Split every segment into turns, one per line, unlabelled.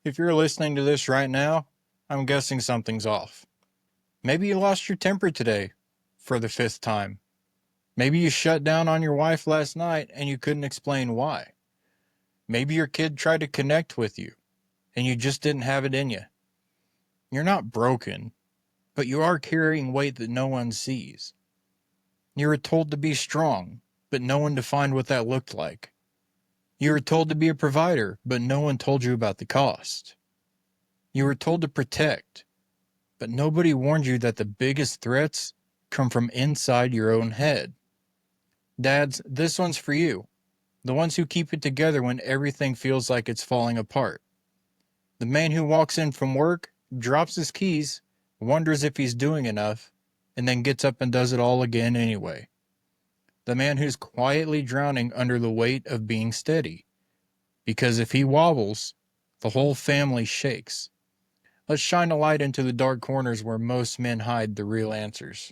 If you're listening to this right now, I'm guessing something's off. Maybe you lost your temper today for the fifth time. Maybe you shut down on your wife last night and you couldn't explain why. Maybe your kid tried to connect with you and you just didn't have it in you. You're not broken, but you are carrying weight that no one sees. You were told to be strong, but no one defined what that looked like. You were told to be a provider, but no one told you about the cost. You were told to protect, but nobody warned you that the biggest threats come from inside your own head. Dads, this one's for you. The ones who keep it together when everything feels like it's falling apart. The man who walks in from work, drops his keys, wonders if he's doing enough, and then gets up and does it all again anyway. The man who's quietly drowning under the weight of being steady. Because if he wobbles, the whole family shakes. Let's shine a light into the dark corners where most men hide the real answers.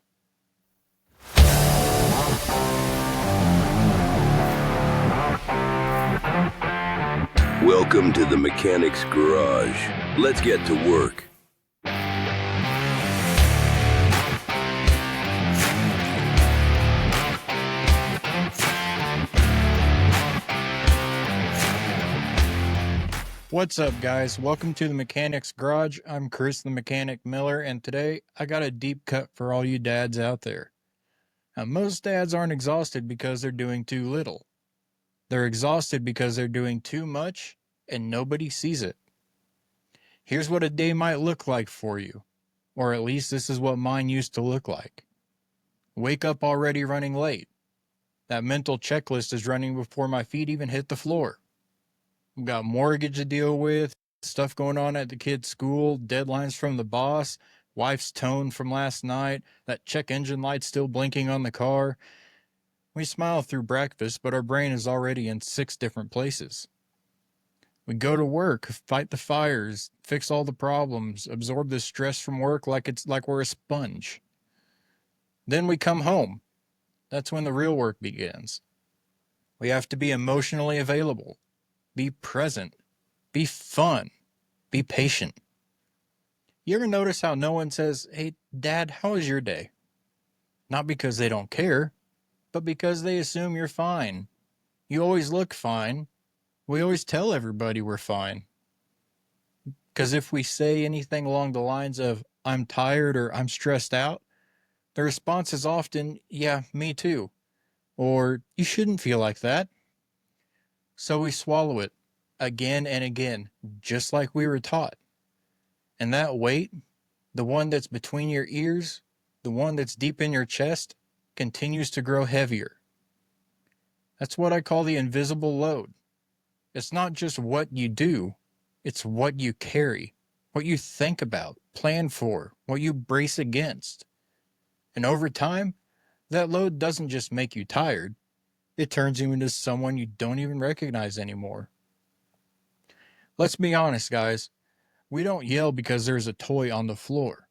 Welcome to the Mechanic's Garage. Let's get to work.
What's up, guys? Welcome to the Mechanic's Garage. I'm Chris the Mechanic Miller, and today I got a deep cut for all you dads out there. Now, most dads aren't exhausted because they're doing too little. They're exhausted because they're doing too much and nobody sees it. Here's what a day might look like for you, or at least this is what mine used to look like. Wake up already running late. That mental checklist is running before my feet even hit the floor. We've got mortgage to deal with, stuff going on at the kid's school, deadlines from the boss, wife's tone from last night, that check engine light still blinking on the car. We smile through breakfast, but our brain is already in 6 different places. We go to work, fight the fires, fix all the problems, absorb the stress from work like we're a sponge. Then we come home. That's when the real work begins. We have to be emotionally available, be present, be fun, be patient. You ever notice how no one says, "Hey, Dad, how was your day?" Not because they don't care, but because they assume you're fine. You always look fine. We always tell everybody we're fine. Because if we say anything along the lines of, "I'm tired" or "I'm stressed out," the response is often, "Yeah, me too," or "You shouldn't feel like that." So we swallow it again and again, just like we were taught. And that weight, the one that's between your ears, the one that's deep in your chest, continues to grow heavier. That's what I call the invisible load. It's not just what you do, it's what you carry, what you think about, plan for, what you brace against. And over time, that load doesn't just make you tired, it turns you into someone you don't even recognize anymore. Let's be honest, guys. We don't yell because there's a toy on the floor.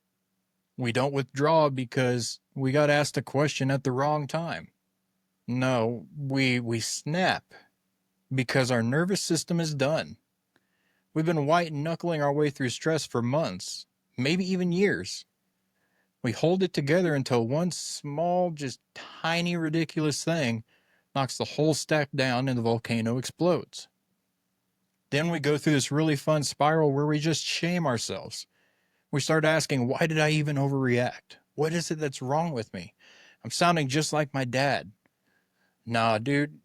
We don't withdraw because we got asked a question at the wrong time. No, we snap because our nervous system is done. We've been white-knuckling our way through stress for months, maybe even years. We hold it together until one small, just tiny, ridiculous thing knocks the whole stack down and the volcano explodes. Then we go through this really fun spiral where we just shame ourselves. We start asking, why did I even overreact? What is it that's wrong with me? I'm sounding just like my dad. Nah, dude,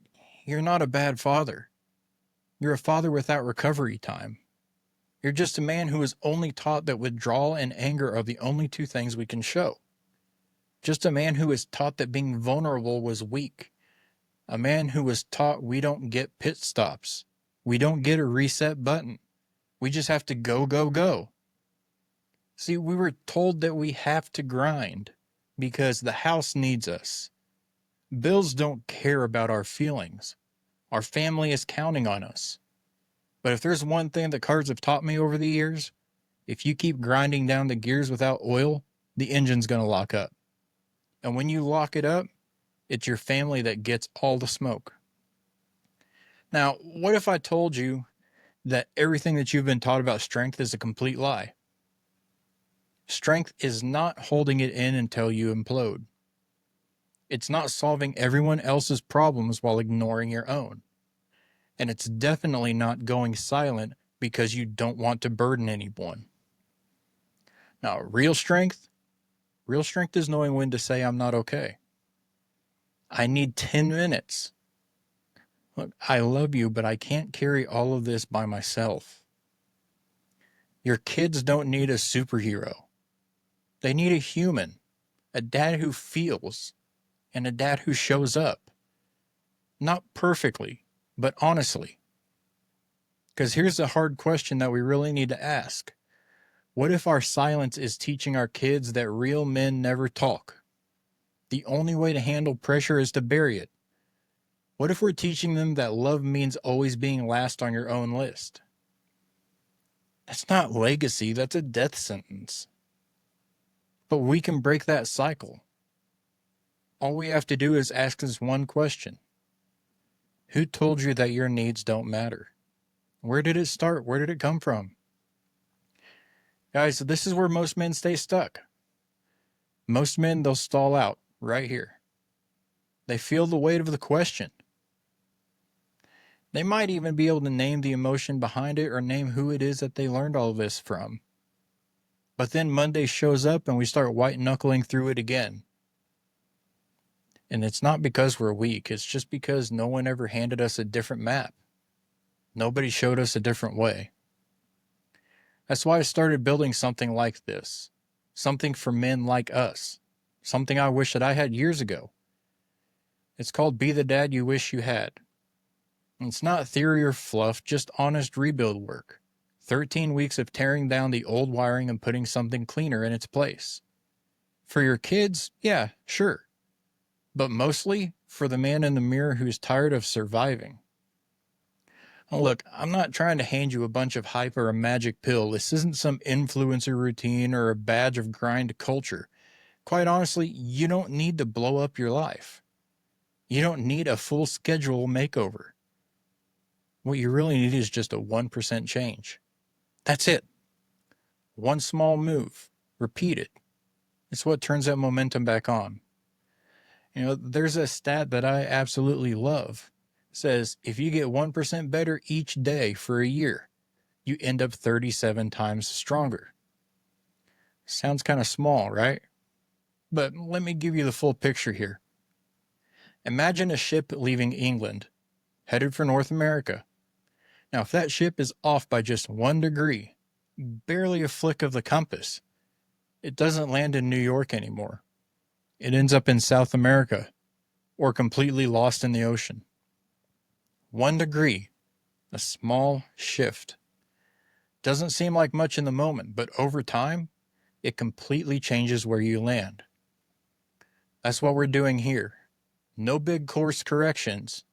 you're not a bad father. You're a father without recovery time. You're just a man who was only taught that withdrawal and anger are the only 2 things we can show. Just a man who was taught that being vulnerable was weak. A man who was taught we don't get pit stops. We don't get a reset button. We just have to go, go, go. See, we were told that we have to grind because the house needs us. Bills don't care about our feelings. Our family is counting on us. But if there's one thing that cars have taught me over the years, if you keep grinding down the gears without oil, the engine's going to lock up. And when you lock it up, it's your family that gets all the smoke. Now, what if I told you that everything that you've been taught about strength is a complete lie. Strength is not holding it in until you implode. It's not solving everyone else's problems while ignoring your own. And it's definitely not going silent because you don't want to burden anyone. Now, real strength is knowing when to say I'm not okay. I need 10 minutes. Look, I love you, but I can't carry all of this by myself. Your kids don't need a superhero. They need a human, a dad who feels, and a dad who shows up. Not perfectly, but honestly. Because here's the hard question that we really need to ask. What if our silence is teaching our kids that real men never talk? The only way to handle pressure is to bury it. What if we're teaching them that love means always being last on your own list? That's not legacy, that's a death sentence. But we can break that cycle. All we have to do is ask this one question. Who told you that your needs don't matter? Where did it start? Where did it come from? Guys, this is where most men stay stuck. Most men, they'll stall out right here. They feel the weight of the question. They might even be able to name the emotion behind it or name who it is that they learned all of this from. But then Monday shows up and we start white knuckling through it again. And it's not because we're weak, it's just because no one ever handed us a different map. Nobody showed us a different way. That's why I started building something like this. Something for men like us. Something I wish that I had years ago. It's called Be the Dad You Wish You Had. And it's not theory or fluff, just honest rebuild work. 13 weeks of tearing down the old wiring and putting something cleaner in its place. For your kids, yeah, sure. But mostly for the man in the mirror who's tired of surviving. Look, I'm not trying to hand you a bunch of hype or a magic pill. This isn't some influencer routine or a badge of grind culture. Quite honestly, you don't need to blow up your life. You don't need a full schedule makeover. What you really need is just a 1% change. That's it. One small move. Repeat it. It's what turns that momentum back on. You know, there's a stat that I absolutely love. It says if you get 1% better each day for a year, you end up 37 times stronger. Sounds kind of small, right? But let me give you the full picture here. Imagine a ship leaving England, headed for North America. Now, if that ship is off by just 1 degree, barely a flick of the compass, it doesn't land in New York anymore. It ends up in South America, or completely lost in the ocean. 1 degree, a small shift. Doesn't seem like much in the moment, but over time, it completely changes where you land. That's what we're doing here. No big course corrections.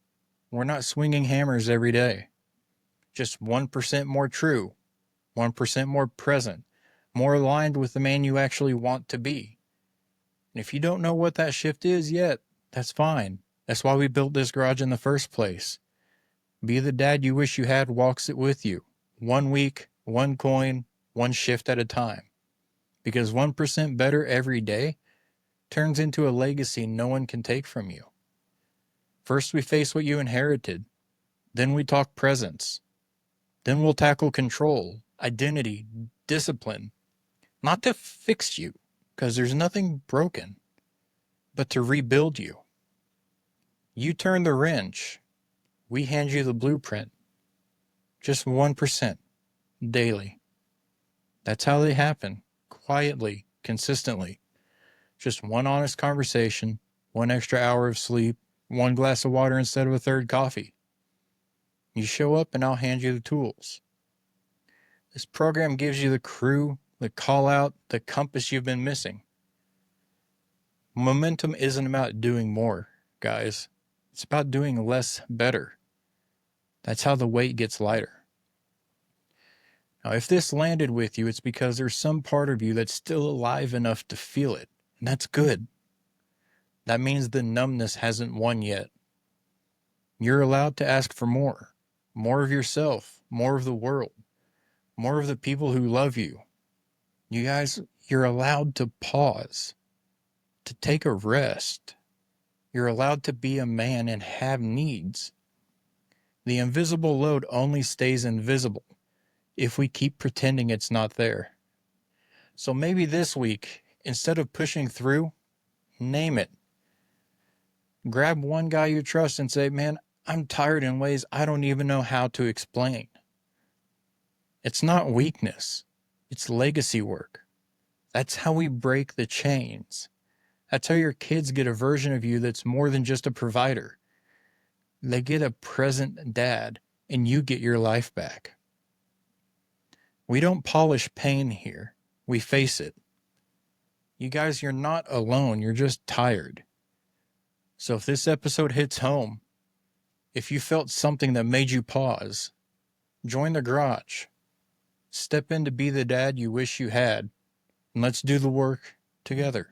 We're not swinging hammers every day. Just 1% more true, 1% more present, more aligned with the man you actually want to be. And if you don't know what that shift is yet, that's fine. That's why we built this garage in the first place. Be the dad you wish you had walks it with you. 1 week, one coin, one shift at a time. Because 1% better every day turns into a legacy no one can take from you. First, we face what you inherited. Then we talk presence. Then we'll tackle control, identity, discipline. Not to fix you, because there's nothing broken, but to rebuild you. You turn the wrench. We hand you the blueprint. Just 1% daily. That's how they happen. Quietly, consistently. Just one honest conversation, one extra hour of sleep, one glass of water instead of a third coffee. You show up and I'll hand you the tools. This program gives you the crew, the call out, the compass you've been missing. Momentum isn't about doing more, guys. It's about doing less better. That's how the weight gets lighter. Now, if this landed with you, it's because there's some part of you that's still alive enough to feel it. And that's good. That means the numbness hasn't won yet. You're allowed to ask for more. more of yourself, more of the world, more of the people who love you. You guys, you're allowed to pause, to take a rest. You're allowed to be a man and have needs. The invisible load only stays invisible if we keep pretending it's not there. So maybe this week, instead of pushing through, name it. Grab one guy you trust and say, man, I'm tired in ways I don't even know how to explain. It's not weakness, it's legacy work. That's how we break the chains. That's how your kids get a version of you that's more than just a provider. They get a present dad, and you get your life back. We don't polish pain here, we face it. You guys, you're not alone, you're just tired. So if this episode hits home, if you felt something that made you pause, join the garage. Step in to be the dad you wish you had, and let's do the work together.